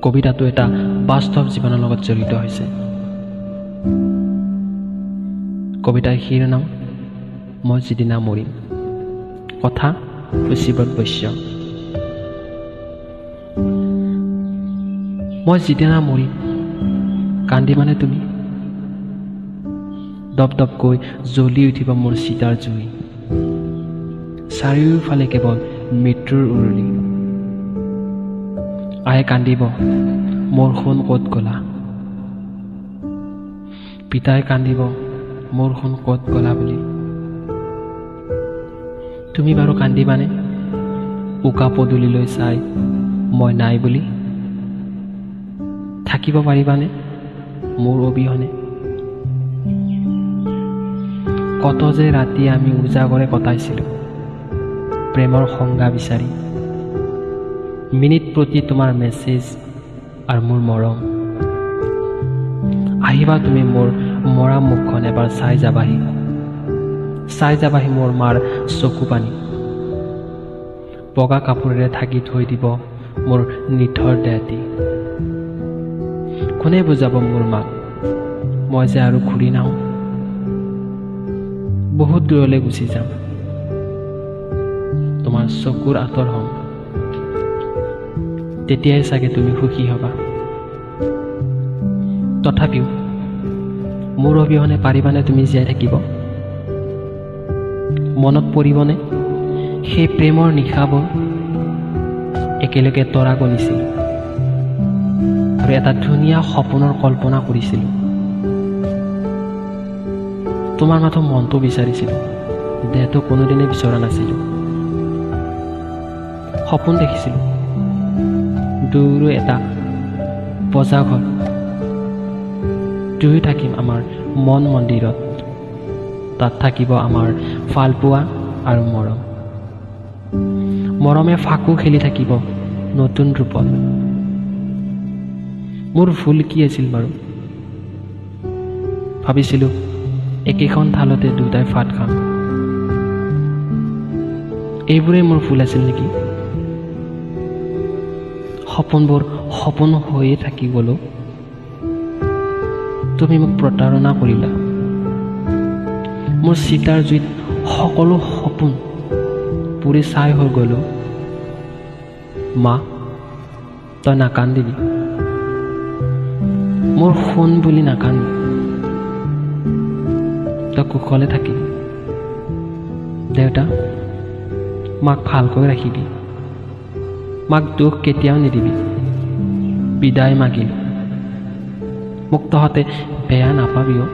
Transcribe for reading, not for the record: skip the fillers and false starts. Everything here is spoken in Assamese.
কবিতাটো এটা বাস্তৱ জীৱনৰ লগত জড়িত হৈছে। কবিতাৰ শিৰোনাম মই যিদিনা মৰিম, কথা সুচিব্ৰত বৈশ্য। মই যিদিনা মৰিম কান্দিবানে তুমি? দপদপকৈ জ্বলি উঠিব মোৰ চিতাৰ জুই, চাৰিওফালে কেৱল মৃত্যুৰ উৰুলি। আয়ে কান্দিব মোৰ সোণ ক'ত গ'লা, পিতাই কান্দিব মোৰ সোণ ক'ত গ'লা বুলি। তুমি বাৰু কান্দিবানে উকা পদূলিলৈ চাই মই নাই বুলি? থাকিব পাৰিবানে মোৰ অবিহনে? কত যে ৰাতি আমি উজাগৰে কটাইছিলোঁ প্ৰেমৰ সংজ্ঞা বিচাৰি, মিনিট প্ৰতি তোমাৰ মেছেজ আৰু মোৰ মৰম। আহিবা তুমি মোৰ মৰা মুখখন এবাৰ চাই যাবাহি মোৰ মাৰ চকু পানী। বগা কাপোৰেৰে ঢাকি থৈ দিব মোৰ নিথৰ দেহটি। কোনে বুজাব মোৰ মাক মই যে আৰু ঘূৰি নাহোঁ? বহুত দূৰলৈ গুচি যাম, তোমাৰ চকুৰ আঁতৰ হম, তেতিয়াই চাগে তুমি সুখী হবা। তথাপিও মোৰ অবিহনে পাৰিবানে তুমি জীয়াই থাকিব? মনত পৰিবনে সেই প্ৰেমৰ নিশাবোৰ একেলগে তৰা গণিছিল আৰু এটা ধুনীয়া সপোনৰ কল্পনা কৰিছিলোঁ। তোমাৰ মাথো মনটো বিচাৰিছিলোঁ, দেহটো কোনোদিনেই বিচৰা নাছিলোঁ। সপোন দেখিছিলোঁ দূৰো এটা বজাৰঘৰ, দুয়ো থাকিম আমাৰ মন মন্দিৰত, তাত থাকিব আমাৰ ফালপোৱা আৰু মৰম। মৰমে ফাকু খেলি থাকিব নতুন ৰূপত। মোৰ ভুল কি আছিল বাৰু? ভাবিছিলোঁ একেখন থালতে দুটাই ভাত খাম, এইবোৰেই মোৰ ভুল আছিল নেকি? সপোনবোৰ সপোন হৈয়ে থাকি গ'লো, তুমি মোক প্ৰতাৰণা কৰিলা। মোৰ চিতাৰ জুইত সকলো সপোন পুৰি ছাই হৈ গ'লো। মা তই নাকান্দিবি, মোৰ সোণ বুলি নাকান্দি, তই কুশলে থাকিবি। দেউতা মাক ভালকৈ ৰাখিবি, মাক দুখ কেতিয়াও নিদিবি। বিদায় মাগিলোঁ, মোক তহঁতে বেয়া নাপাবিও।